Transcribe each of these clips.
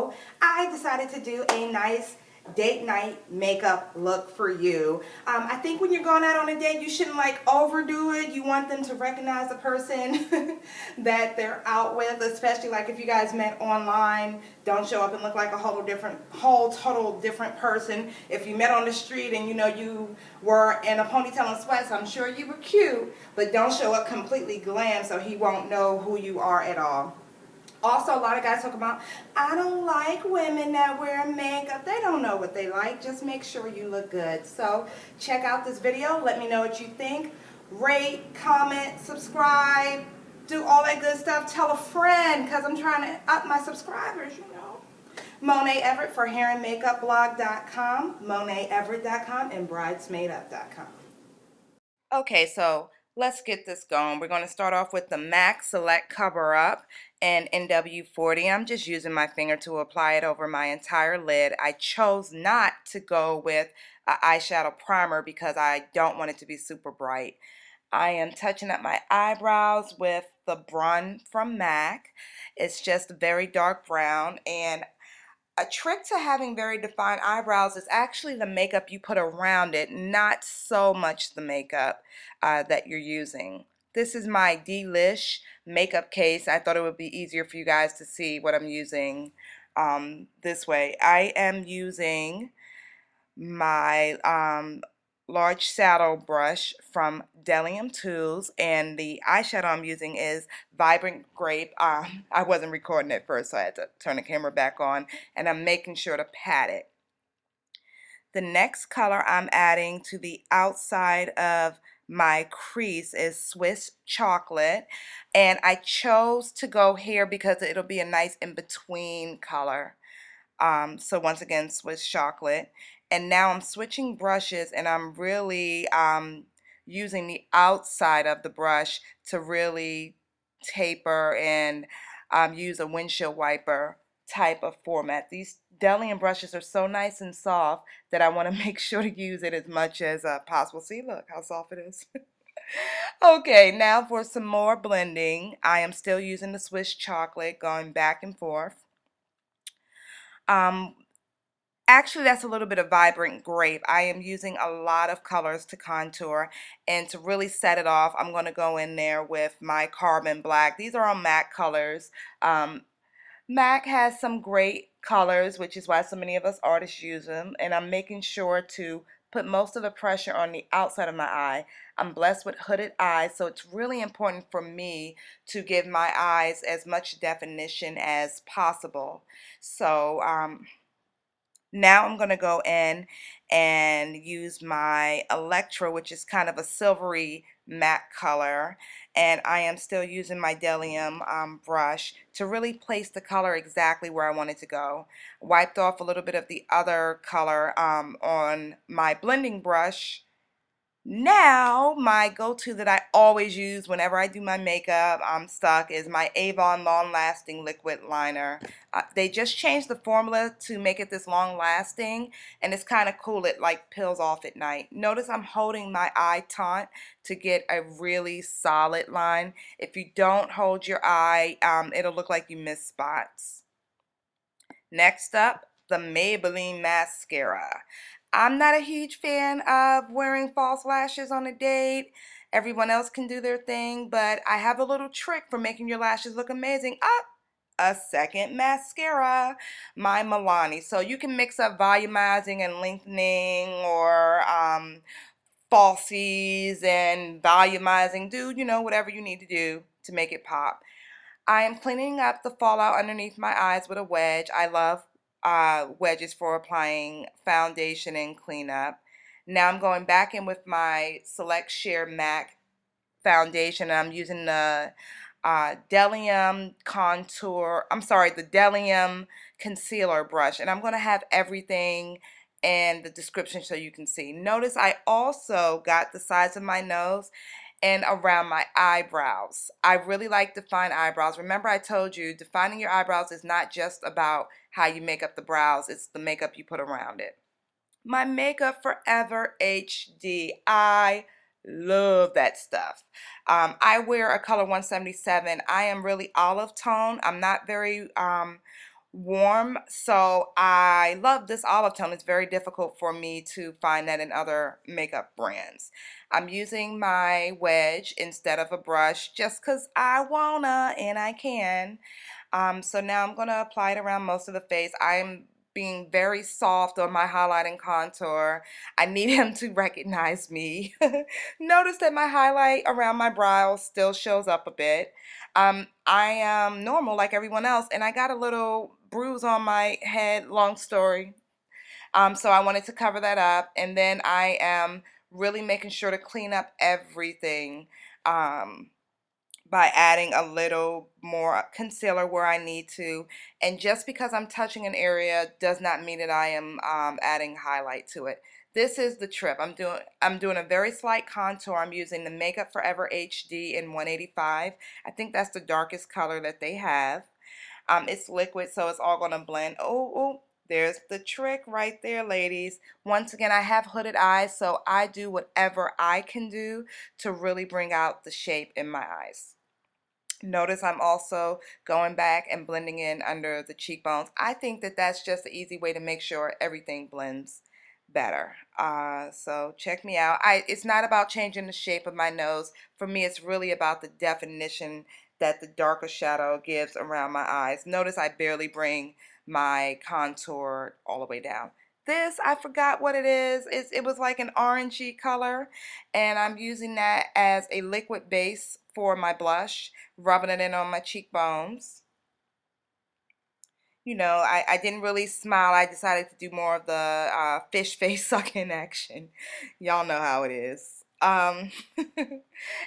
So I decided to do a nice date night makeup look for you. I think when you're going out on a date, you shouldn't like overdo it. You want them to recognize the person that they're out with, especially like if you guys met online. Don't show up and look like a total different person. If you met on the street and you know you were in a ponytail and sweats, I'm sure you were cute, but don't show up completely glam so he won't know who you are at all. Also, a lot of guys talk about, I don't like women that wear makeup. They don't know what they like. Just make sure you look good. So check out this video. Let me know what you think. Rate, comment, subscribe, do all that good stuff. Tell a friend because I'm trying to up my subscribers, you know. Monet Everett for hairandmakeupblog.com, moneteverett.com, and bridesmadeup.com. Okay, so let's get this going. We're going to start off with the MAC Select Cover Up and NW40. I'm just using my finger to apply it over my entire lid. I chose not to go with an eyeshadow primer because I don't want it to be super bright. I am touching up my eyebrows with the Brun from MAC. It's just very dark brown, and a trick to having very defined eyebrows is actually the makeup you put around it, not so much the makeup that you're using. This is my DLish makeup case. I thought it would be easier for you guys to see what I'm using this way. I am using my large saddle brush from BDellium Tools, and the eyeshadow I'm using is Vibrant Grape. I wasn't recording at first, so I had to turn the camera back on, and I'm making sure to pat it. The next color I'm adding to the outside of my crease is Swiss Chocolate, and I chose to go here because it'll be a nice in-between color. So once again, Swiss Chocolate. And now I'm switching brushes, and I'm really using the outside of the brush to really taper and use a windshield wiper type of format. These BDellium brushes are so nice and soft that I want to make sure to use it as much as possible. See, look how soft it is. Okay, now for some more blending. I am still using the Swiss Chocolate, going back and forth. Actually, that's a little bit of Vibrant Grape. I am using a lot of colors to contour, and to really set it off, I'm going to go in there with my Carbon Black. These are all MAC colors. MAC has some great colors, which is why so many of us artists use them, and I'm making sure to put most of the pressure on the outside of my eye. I'm blessed with hooded eyes, so it's really important for me to give my eyes as much definition as possible. So, now I'm going to go in and use my Electra, which is kind of a silvery matte color, and I am still using my BDellium brush to really place the color exactly where I want it to go. Wiped off a little bit of the other color on my blending brush. Now, my go-to that I always use whenever I do my makeup, I'm stuck, is my Avon Long Lasting Liquid Liner. They just changed the formula to make it this long lasting, and it's kind of cool. It like peels off at night. Notice I'm holding my eye taut to get a really solid line. If you don't hold your eye, it'll look like you missed spots. Next up, the Mabelline Mascara. I'm not a huge fan of wearing false lashes on a date. Everyone else can do their thing, but I have a little trick for making your lashes look amazing. A second mascara, my Milani. So you can mix up volumizing and lengthening, or falsies and volumizing. Do, you know, whatever you need to do to make it pop. I am cleaning up the fallout underneath my eyes with a wedge. I love wedges for applying foundation and cleanup. Now I'm going back in with my Select Sheer MAC foundation, and I'm using the BDellium the BDellium Concealer brush, and I'm going to have everything in the description so you can see. Notice I also got the sides of my nose and around my eyebrows. I really like defined eyebrows. Remember, I told you defining your eyebrows is not just about how you make up the brows, it's the makeup you put around it. My Makeup Forever HD. I love that stuff. I wear a color 177. I am really olive tone. I'm not very warm, so I love this olive tone. It's very difficult for me to find that in other makeup brands. I'm using my wedge instead of a brush just because I wanna and I can. So now I'm going to apply it around most of the face. I'm being very soft on my highlight and contour. I need him to recognize me. Notice that my highlight around my brows still shows up a bit. I am normal like everyone else, and I got a little bruise on my head, long story. So I wanted to cover that up, and then I am really making sure to clean up everything. By adding a little more concealer where I need to. And just because I'm touching an area does not mean that I am adding highlight to it. This is the trip. I'm doing a very slight contour. I'm using the Makeup Forever HD in 185. I think that's the darkest color that they have. It's liquid, so it's all going to blend. Oh, there's the trick right there, ladies. Once again, I have hooded eyes, so I do whatever I can do to really bring out the shape in my eyes. Notice I'm also going back and blending in under the cheekbones. I think that that's just an easy way to make sure everything blends better. So check me out. It's not about changing the shape of my nose. For me, it's really about the definition that the darker shadow gives around my eyes. Notice I barely bring my contour all the way down. This, I forgot what it is. It was like an orangey color, and I'm using that as a liquid base for my blush, rubbing it in on my cheekbones. You know, I didn't really smile. I decided to do more of the fish face sucking action. Y'all know how it is. And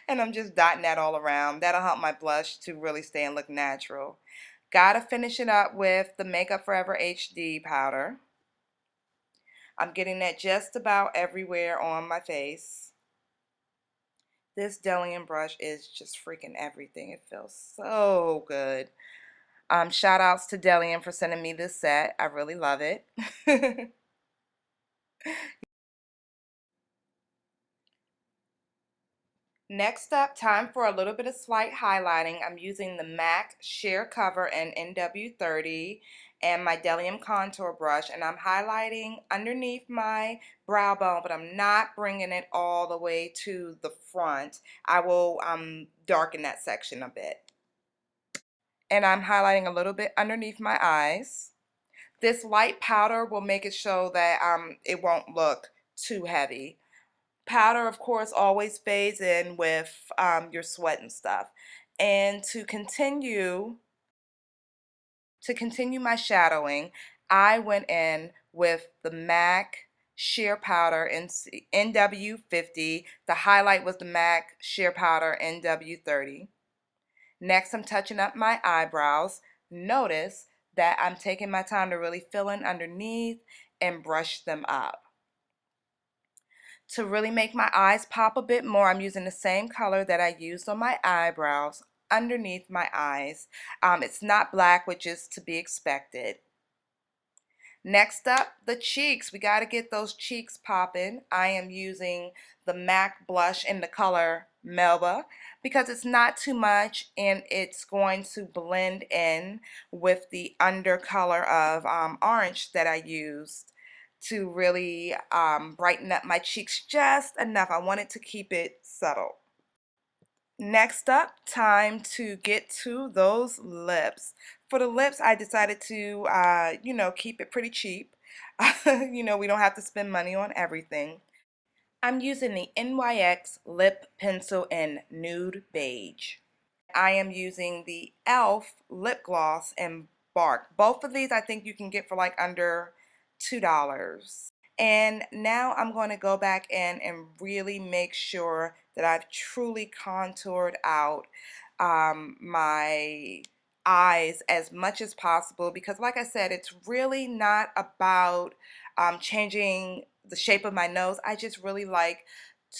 I'm just dotting that all around. That'll help my blush to really stay and look natural. Gotta finish it up with the Makeup Forever HD powder. I'm getting that just about everywhere on my face. This DLish brush is just freaking everything. It feels so good. Shout outs to DLish for sending me this set. I really love it. Next up, time for a little bit of slight highlighting. I'm using the MAC Sheer Cover in NW30 and my DLish contour brush, and I'm highlighting underneath my brow bone, but I'm not bringing it all the way to the front. I will darken that section a bit. And I'm highlighting a little bit underneath my eyes. This light powder will make it show that it won't look too heavy. Powder, of course, always fades in with your sweat and stuff. And to continue my shadowing, I went in with the MAC Sheer Powder in NW50. The highlight was the MAC Sheer Powder NW30. Next, I'm touching up my eyebrows. Notice that I'm taking my time to really fill in underneath and brush them up. To really make my eyes pop a bit more, I'm using the same color that I used on my eyebrows underneath my eyes. It's not black, which is to be expected. Next up, the cheeks. We got to get those cheeks popping. I am using the MAC blush in the color Melba because it's not too much and it's going to blend in with the undercolor of orange that I used to really brighten up my cheeks just enough. I wanted to keep it subtle. Next up, time to get to those lips. For the lips, I decided to, you know, keep it pretty cheap. You know, we don't have to spend money on everything. I'm using the NYX Lip Pencil in Nude Beige. I am using the e.l.f. Lip Gloss in Bark. Both of these I think you can get for like under $2. And now I'm going to go back in and really make sure that I've truly contoured out my eyes as much as possible, because like I said, it's really not about changing the shape of my nose. I just really like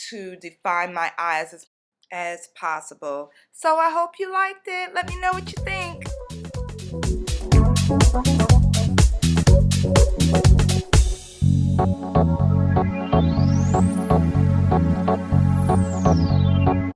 to define my eyes as possible. So I hope you liked it. Let me know what you think.